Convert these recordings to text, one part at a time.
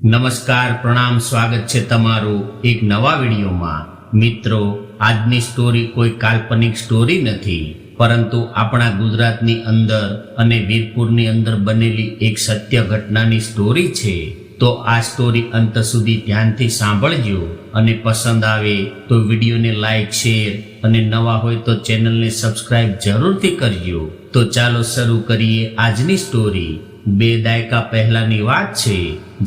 નમસ્કાર, પ્રણામ, સ્વાગત છે તમારું એક નવા વિડીયોમાં। મિત્રો, આજની સ્ટોરી કોઈ કાલ્પનિક સ્ટોરી નથી, પરંતુ આપણા ગુજરાતની અંદર અને વીરપુરની અંદર બનેલી એક સત્ય ઘટનાની સ્ટોરી છે। તો આ સ્ટોરી અંત સુધી ધ્યાનથી સાંભળજો અને પસંદ આવે તો વિડીયોને લાઈક, શેર અને નવા હોય તો ચેનલને સબસ્ક્રાઇબ જરૂરથી કરજો। તો ચાલો શરૂ કરીએ આજની સ્ટોરી। 2 દાયકા પહેલાની વાત છે।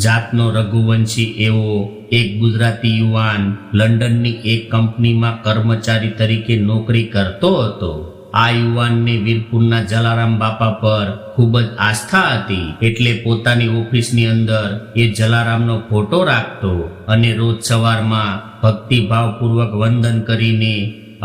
જાતનો રઘુવંશી એવો એક ગુજરાતી યુવાન લંડનની એક કંપનીમાં કર્મચારી તરીકે નોકરી કરતો હતો। આ યુવાનને વીરપુરના જલારામ બાપા પર ખૂબ જ આસ્થા હતી, એટલે પોતાની ઓફિસની અંદર એ જલારામનો ફોટો રાખતો અને રોજ સવારમાં ભક્તિભાવપૂર્વક વંદન કરીને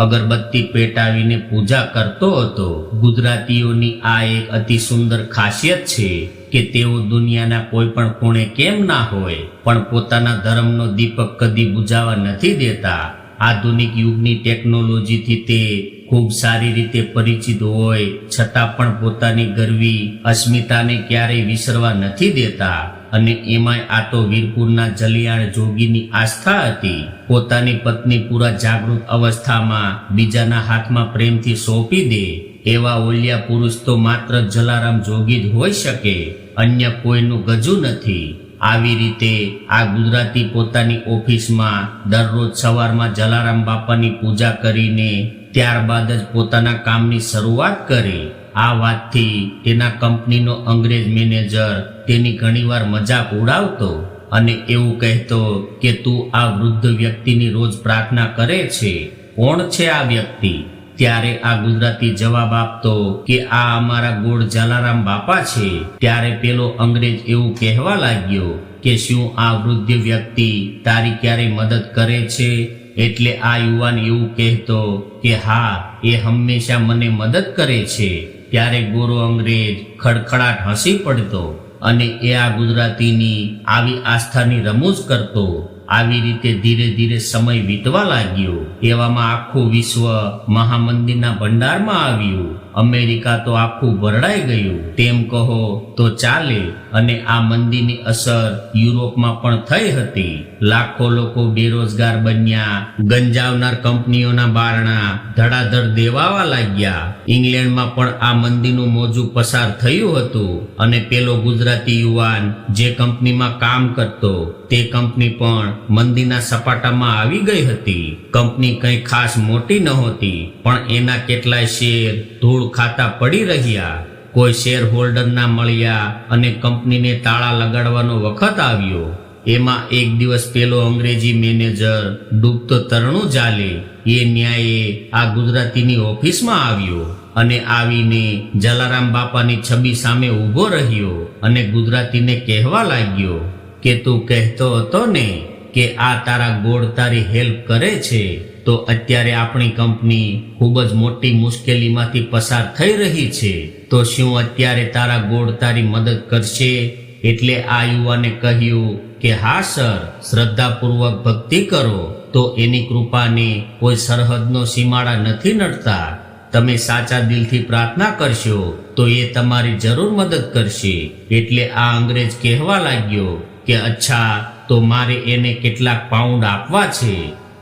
અગરબત્તી પેટાવીને પૂજા કરતો હતો। ગુજરાતીઓની આ એક અતિ સુંદર ખાસિયત છે કે તેઓ દુનિયાના કોઈ પણ ખૂણે કેમ ના હોય, પણ પોતાના ધર્મનો દીપક કદી બુઝાવા નથી દેતા। આધુનિક યુગની ટેકનોલોજીથી તે ખૂબ સારી રીતે પરિચિત હોય છતાં પણ પોતાની ગરવી અસ્મિતાને ક્યારેય વિસરવા નથી દેતા। અને એમાંય આ તો વીરપુરના જલિયાણ જોગીની આસ્થા હતી। પોતાની પત્ની પૂરા જાગૃત અવસ્થામાં બીજાના હાથમાં પ્રેમથી સોંપી દે એવા ઓલિયા પુરુષ તો માત્ર જલારામ જોગી જ હોઈ શકે, અન્ય કોઈનું ગજુ નથી। આવી રીતે આ ગુજરાતી પોતાની ઓફિસમાં દરરોજ સવારમાં જલારામ બાપાની પૂજા કરીને ત્યારબાદ જ પોતાના કામની શરૂઆત કરે। આ વાતથી તેના કંપનીનો અંગ્રેજ મેનેજર તેની ઘણીવાર મજાક ઉડાવતો અને એવું કહેતો કે તું આ વૃદ્ધ વ્યક્તિની રોજ પ્રાર્થના કરે છે, કોણ છે આ વ્યક્તિ? ત્યારે આ ગુજરાતી જવાબ આપતો કે આ અમારા ગોળ જલારામ બાપા છે। ત્યારે પેલો અંગ્રેજ એવું કહેવા લાગ્યો કે શું આ વૃદ્ધ વ્યક્તિ તારી ક્યારેય મદદ કરે છે? એટલે આ યુવાન એવું કહેતો કે હા, એ હંમેશા મને મદદ કરે છે। ત્યારે ગોરો અંગ્રેજ ખડખડાટ હસી પડતો અને એ આ ગુજરાતીની આવી આસ્થાની રમૂજ કરતો। આવી રીતે ધીરે ધીરે સમય વીતવા લાગ્યો। એવામાં આખું વિશ્વ મહામંદિરના ભંડારમાં આવ્યું। અમેરિકા તો આખું ભરડાઈ ગયું તેમ કહો તો ચાલે। અને આ મંદીની અસર યુરોપમાં પણ થઈ હતી। લાખો લોકો બેરોજગાર બન્યા, ગંજાવનાર કંપનીઓના બારણા ધડાધડ દેવાવા લાગ્યા। ઇંગ્લેન્ડમાં પણ આ મંદીનું મોજું પસાર થયું હતું અને પેલો ગુજરાતી યુવાન જે કંપનીમાં કામ કરતો તે કંપની પણ મંદીના સપાટામાં આવી ગઈ હતી। કંપની કંઈ ખાસ મોટી નહોતી, પણ એના કેટલાય શેર ધૂળ ખાતા પડી રહ્યા। કોઈ શેર હોલ્ડર ના મળ્યા અને કંપનીને તાળા લગાડવાનો વખત આવ્યો। એમાં એક દિવસ પેલો અંગ્રેજી મેનેજર ડૂબતો તરણું ચાલે એ ન્યાયે આ ગુજરાતીની ઓફિસમાં આવ્યો અને આવીને જલારામ બાપાની છબી સામે ઊભો રહ્યો અને ગુજરાતીને કહેવા લાગ્યો કે તું કહેતો હતો ને કે આ તારા ગોળ તારી હેલ્પ કરે છે, તો અત્યારે આપણી કંપની ખૂબ જ મોટી મુશ્કેલીમાંથી પસાર થઈ રહી છે, તો શું અત્યારે તારા ગોળ તારી મદદ કરશે? એટલે આ યુવાને કહ્યું કે હા સર, શ્રદ્ધાપૂર્વક ભક્તિ કરો તો એની કૃપાને કોઈ સરહદનો સીમાડા નથી નડતા। તમે સાચા દિલથી પ્રાર્થના કરશો તો એ તમારી જરૂર મદદ કરશે। એટલે આ અંગ્રેજ કહેવા લાગ્યો કે અચ્છા, તો મારે એને કેટલાક પાઉન્ડ આપવા છે?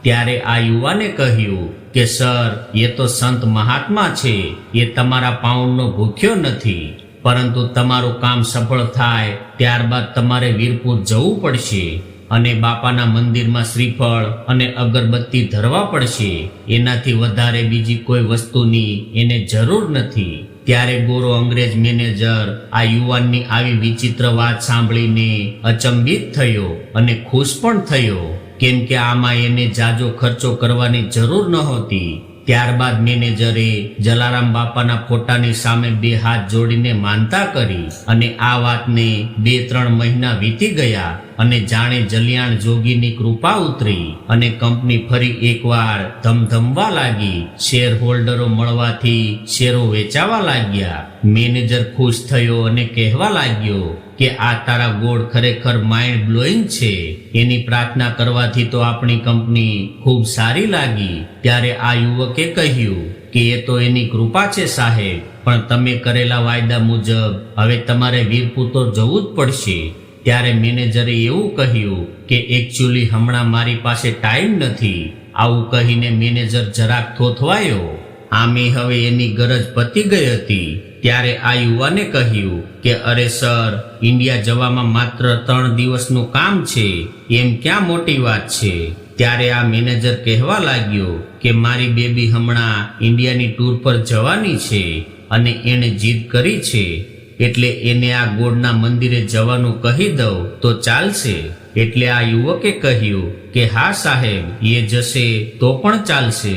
ત્યારે આ યુવાને કહ્યું કે સર, એ તો સંત મહાત્મા છે, એ તમારા પાઉન્ડનો ભૂખ્યો નથી, પરંતુ તમારું કામ સફળ થાય ત્યારબાદ તમારે વીરપુર જવું પડશે અને બાપાના મંદિરમાં શ્રીફળ અને અગરબત્તી ધરવા પડશે। એનાથી વધારે બીજી કોઈ વસ્તુની એને જરૂર નથી। ત્યારે ગોરો અંગ્રેજ મેનેજર આ યુવાનની આવી વિચિત્ર વાત સાંભળીને અચંબિત થયો અને ખુશ પણ થયો, કેમ કે આમાં એને જાજો ખર્ચો કરવાની જરૂર નહોતી। ત્યારબાદ મેનેજરે જલારામ બાપાના ફોટાની સામે 2 હાથ જોડીને માનતા કરી અને આ વાતને 2-3 મહિના વીતી ગયા અને જાણે જલિયાણ જોગીની કૃપા ઉતરી અને કંપની ફરી એકવાર ધમધમવા લાગી। શેર હોલ્ડરો મળવાથી શેરો વેચાવા લાગ્યા। મેનેજર ખુશ થયો અને કહેવા લાગ્યો કે આ તારા ગોળ ખરેખર માઇન્ડ બ્લોઈંગ છે, એની પ્રાર્થના કરવાથી તો આપણી કંપની ખૂબ સારી લાગી। ત્યારે આ યુવકે કહ્યું કે એ તો એની કૃપા છે સાહેબ, પણ તમે કરેલા વાયદા મુજબ હવે તમારે વીરપુર તો જવું જ પડશે। ત્યારે મેનેજરે એવું કહ્યું કે એકચ્યુઅલી હમણાં મારી પાસે ટાઈમ નથી. આવું કહીને મેનેજર જરાક થોથવાયો. આમે હવે એની ગરજ પતી ગઈ હતી. ત્યારે આ યુવાને કહ્યું કે અરે સર, ઇન્ડિયા જવામાં માત્ર 3 દિવસનું કામ છે, એમ ક્યાં મોટી વાત છે. ત્યારે આ મેનેજર કહેવા લાગ્યો કે મારી બેબી હમણાં ઇન્ડિયાની ટૂર પર જવાની છે અને એણે જીદ કરી છે, એટલે એને આ ગોળના મંદિરે જવાનું કહી દઉં તો ચાલશે. એટલે આ યુવકે કહ્યું કે હા સાહેબ, એ જશે તો પણ ચાલશે.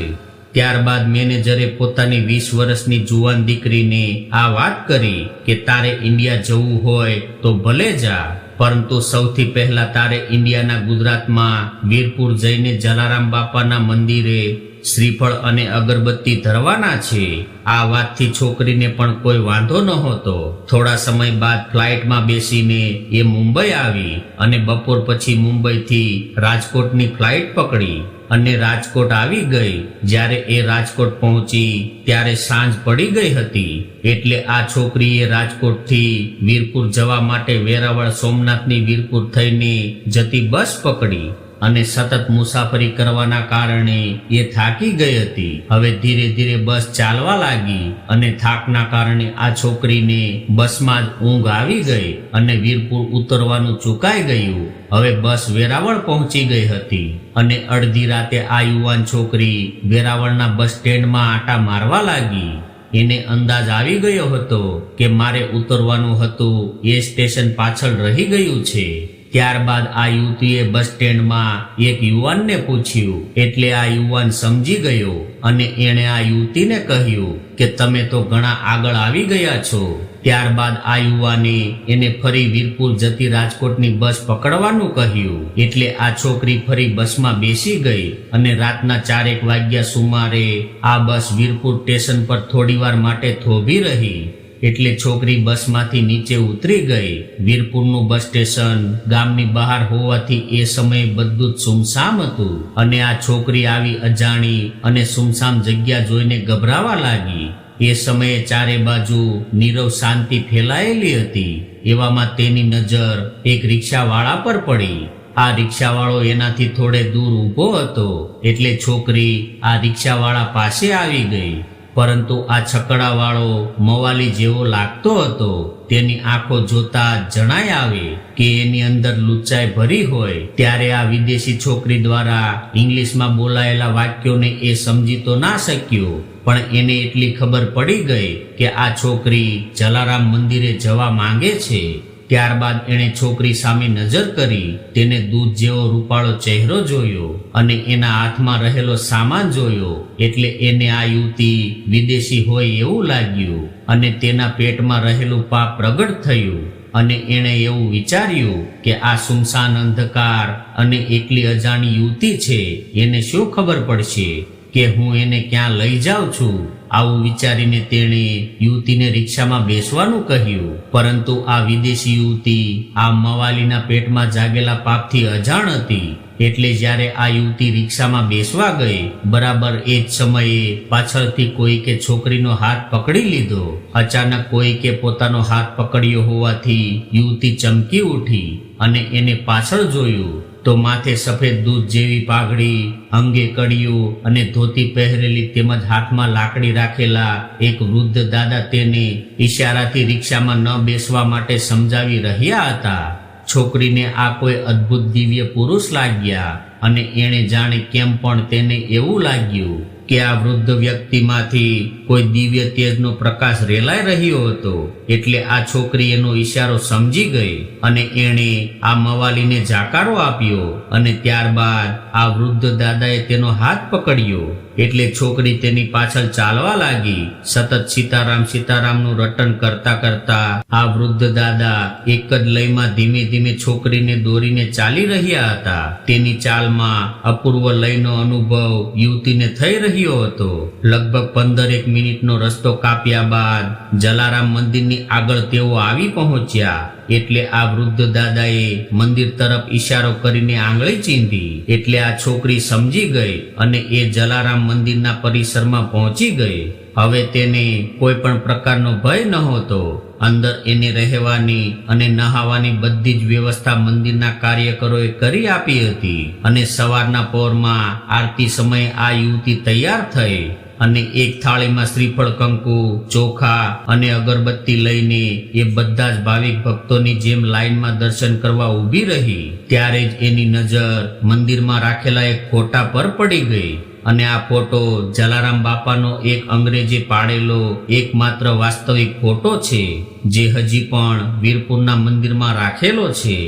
ત્યારબાદ મેનેજરે પોતાની 20 વર્ષની જુવાન દીકરીને આ વાત કરી કે તારે ઇન્ડિયા જવું હોય તો ભલે જા, પરંતુ સૌથી પહેલા તારે ઇન્ડિયાના ગુજરાતમાં વીરપુર જઈને જલારામ બાપાના મંદિરે શ્રીફળ અને અગરબત્તી ધરવાના છે. આ વાતથી છોકરીને પણ કોઈ વાંધો નહોતો. થોડા સમય બાદ ફ્લાઇટમાં બેસીને એ મુંબઈ આવી અને બપોર પછી મુંબઈથી રાજકોટની ફ્લાઇટ પકડી અને રાજકોટ આવી ગઈ. જ્યારે એ રાજકોટ પહોંચી ત્યારે સાંજ પડી ગઈ હતી. એટલે આ છોકરીએ રાજકોટથી વીરપુર જવા માટે વેરાવળ સોમનાથની વીરપુર થઈને જતી બસ પકડી અને સતત મુસાફરી કરવાના કારણે એ થાકી ગઈ હતી. હવે ધીરે ધીરે બસ ચાલવા લાગી અને થાકના કારણે આ છોકરીને બસમાં જ ઊંઘ આવી ગઈ અને વીરપુર ઉતરવાનું ચૂકાઈ ગયું. હવે બસ વેરાવળ પહોંચી ગઈ હતી અને અડધી રાતે આ યુવાન છોકરી વેરાવળના બસ સ્ટેન્ડમાં આંટા મારવા લાગી. એને અંદાજ આવી ગયો હતો કે મારે ઉતરવાનું હતું એ સ્ટેશન પાછળ રહી ગયું છે. ત્યારબાદ આ યુવતીએ બસ સ્ટેન્ડમાં એક યુવાનને પૂછ્યું. એટલે આ યુવાન સમજી ગયો અને એણે આ યુવતીને કહ્યું કે તમે તો ઘણા આગળ આવી ગયા છો. ત્યારબાદ આ યુવાને એને ફરી વીરપુર જતી રાજકોટની બસ પકડવાનું કહ્યું. એટલે આ છોકરી ફરી બસમાં બેસી ગઈ અને રાતના 4 વાગ્યા સુમારે આ બસ વીરપુર સ્ટેશન પર થોડીવાર માટે થોભી રહી. એટલે છોકરી બસમાંથી નીચે ઉતરી ગઈ. વીરપુરનું બસ સ્ટેશન ગામની બહાર હોવાથી એ સમયે બધું જ સુમસામ હતું અને આ છોકરી આવી અજાણી અને સુમસામ જગ્યા જોઈને ગભરાવા લાગી. એ સમયે ચારે બાજુ નીરવ શાંતિ ફેલાયેલી હતી. એવામાં તેની નજર એક રિક્ષાવાળા પર પડી. આ રિક્ષાવાળો એનાથી થોડે દૂર ઊભો હતો. એટલે છોકરી આ રિક્ષાવાળા પાસે આવી ગઈ. પરંતુ આ છકડાવાળો મવાલી જેવો લાગતો હતો. તેની આંખો જોતા જણાય આવે કે એની અંદર લુચ્ચાઈ ભરી હોય. ત્યારે આ વિદેશી છોકરી દ્વારા ઇંગ્લિશમાં બોલાયેલા વાક્યોને એ સમજી તો ના શક્યો, પણ એને એટલી ખબર પડી ગઈ કે આ છોકરી જલારામ મંદિરે જવા માંગે છે. ત્યારબાદ એણે છોકરી સામે નજર કરી. તેને દૂધ જેવો રૂપાળો ચહેરો જોયો અને એના હાથમાં રહેલો સામાન જોયો. એટલે એને આ યુવતી વિદેશી હોય એવું લાગ્યું અને તેના પેટમાં રહેલું પાપ પ્રગટ થયું અને એણે એવું વિચાર્યું કે આ સુમસાન અંધકાર અને એકલી અજાણી યુવતી છે, એને શું ખબર પડશે કે હું એને ક્યાં લઈ જાઉં છું. આવું વિચારીને તેણે યુવતીને રિક્ષામાં બેસવાનું કહ્યું. પરંતુ આ વિદેશી યુવતી આ મવાલીના પેટમાં જાગેલા પાપથી અજાણ હતી. એટલે જ્યારે આ યુવતી રિક્ષામાં બેસવા ગઈ, બરાબર એ જ સમયે પાછળથી કોઈકે છોકરીનો હાથ પકડી લીધો. અચાનક કોઈકે પોતાનો હાથ પકડ્યો હોવાથી યુવતી ચમકી ઉઠી અને એને પાછળ જોયું તો માથે સફેદ દૂધ જેવી પાઘડી, અંગે કડિયું અને ધોતી પહેરેલી તેમજ હાથમાં લાકડી રાખેલા એક વૃદ્ધ દાદા તેને ઈશારાથી રિક્ષામાં ન બેસવા માટે સમજાવી રહ્યા હતા. છોકરીને આ કોઈ અદ્ભુત દિવ્ય પુરુષ લાગ્યા અને એણે જાણે કેમ પણ તેને એવું લાગ્યું કે આ વૃદ્ધ વ્યક્તિમાંથી કોઈ દિવ્ય તેજનો પ્રકાશ રેલાઈ રહ્યો હતો. એટલે આ છોકરી એનો ઈશારો સમજી ગઈ અને એણે આ મવાલીને જાકારો આપ્યો અને ત્યારબાદ આ વૃદ્ધ દાદાએ તેનો હાથ પકડ્યો. એટલે છોકરી તેની પાછળ ચાલવા લાગી. સતત સીતારામ સીતારામનું રટન કરતા કરતા આ વૃદ્ધ દાદા એક જ લયમાં ધીમે ધીમે છોકરીને દોરીને ચાલી રહ્યા હતા. તેની ચાલમાં અપૂર્વ લયનો અનુભવ યુવતીને થઈ રહ્યો હતો. લગભગ 15 મિનિટનો રસ્તો કાપ્યા બાદ જલારામ મંદિરની આગળ તેઓ આવી પહોંચ્યા. એટલે આ વૃદ્ધ દાદાએ મંદિર તરફ ઈશારો કરીને આંગળી ચીંધી. એટલે આ છોકરી સમજી ગઈ અને એ જલારામ મંદિરના પરિસરમાં પહોંચી ગઈ. હવે તેને કોઈ પણ પ્રકારનો ભય નહોતો. અંદર એને રહેવાની અને નહાવાની બધી જ વ્યવસ્થા મંદિરના કાર્યકરોએ કરી આપી હતી અને સવારના પહોરમાં આરતી સમયે આ યુવતી તૈયાર થઈ અને એક થાળીમાં શ્રીફળ, કંકુ, ચોખા અને અગરબત્તી લઈને એ બધા જ ભાવિક ભક્તોની જેમ લાઈનમાં દર્શન કરવા ઊભી રહી. ત્યારે જ એની નજર મંદિરમાં રાખેલા એક ફોટા પર પડી ગઈ અને આ ફોટો જલારામ બાપાનો એક અંગ્રેજે પાડેલો એકમાત્ર વાસ્તવિક ફોટો છે, જે હજી પણ વીરપુરના મંદિરમાં રાખેલો છે.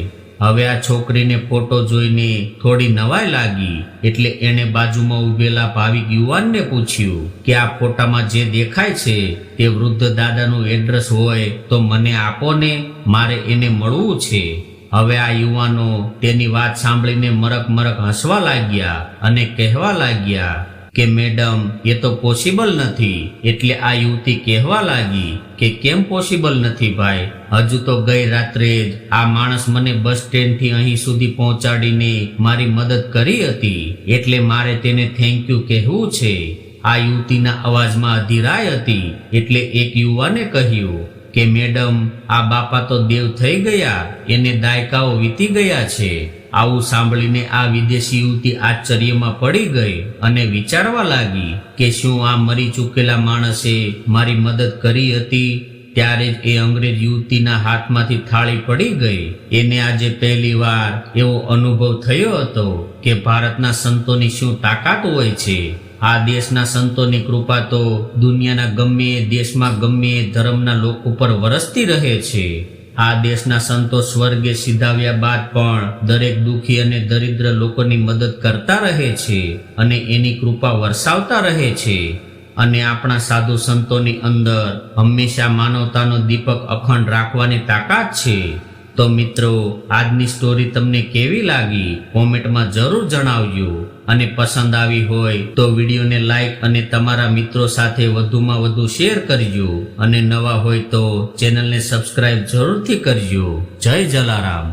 હવે આ છોકરીને ફોટો જોઈને થોડી નવાઈ લાગી એટલે એણે બાજુમાં ઉભેલા ભાવિક યુવાનને પૂછ્યું કે આ ફોટામાં જે દેખાય છે તે વૃદ્ધ દાદાનું એડ્રેસ હોય તો મને આપો ને, મારે એને મળવું છે. હવે આ યુવાનો તેની વાત સાંભળીને મરક મરક હસવા લાગ્યા અને કહેવા લાગ્યા કે મેડમ, એ તો પોસિબલ નથી. એટલે આ યુવતી કહેવા લાગી કે કેમ પોસિબલ નથી ભાઈ? હજુ તો ગઈ રાત્રે જ આ માણસ મને બસ સ્ટેન્ડથી અહીં સુધી પહોંચાડીને મારી મદદ કરી હતી, એટલે મારે તેને થેન્ક યુ કહેવું છે. આ યુવતીના અવાજમાં અધીરાઈ હતી એટલે એક યુવાને કહ્યું કે મેડમ, આ બાપા તો દેવ થઈ ગયા, એને દાયકાઓ વીતી ગયા છે. આવું સાંભળીને આ વિદેશી યુવતી આશ્ચર્યમાં પડી ગઈ અને વિચારવા લાગી કે શું આ મરી ચૂકેલા માણસે મારી મદદ કરી હતી? ત્યારે જ એ અંગ્રેજ યુવતીના હાથમાંથી થાળી પડી ગઈ. એને આજે પહેલી વાર એવો અનુભવ થયો હતો કે ભારતના સંતોની શું તાકાત હોય છે. આ દેશના સંતોની કૃપા તો દુનિયાના ગમે એ દેશમાં ગમે એ ધર્મના લોકો પર વરસતી રહે છે. આ દેશના સંતો સ્વર્ગે સિધાવ્યા બાદ પણ દરેક દુઃખી અને દરિદ્ર લોકોની મદદ કરતા રહે છે અને એની કૃપા વરસાવતા રહે છે. અને આપણા સાધુ સંતોની અંદર હંમેશા માનવતાનો દીપક અખંડ રાખવાની તાકાત છે. તો મિત્રો, આજની સ્ટોરી તમને કેવી લાગી કોમેન્ટમાં જરૂર જણાવજો અને પસંદ આવી હોય તો વિડીયોને લાઈક અને તમારા મિત્રો સાથે વધુમાં વધુ શેર કરજો અને નવા હોય તો ચેનલને સબસ્ક્રાઇબ જરૂરથી કરજો. જય જલારામ.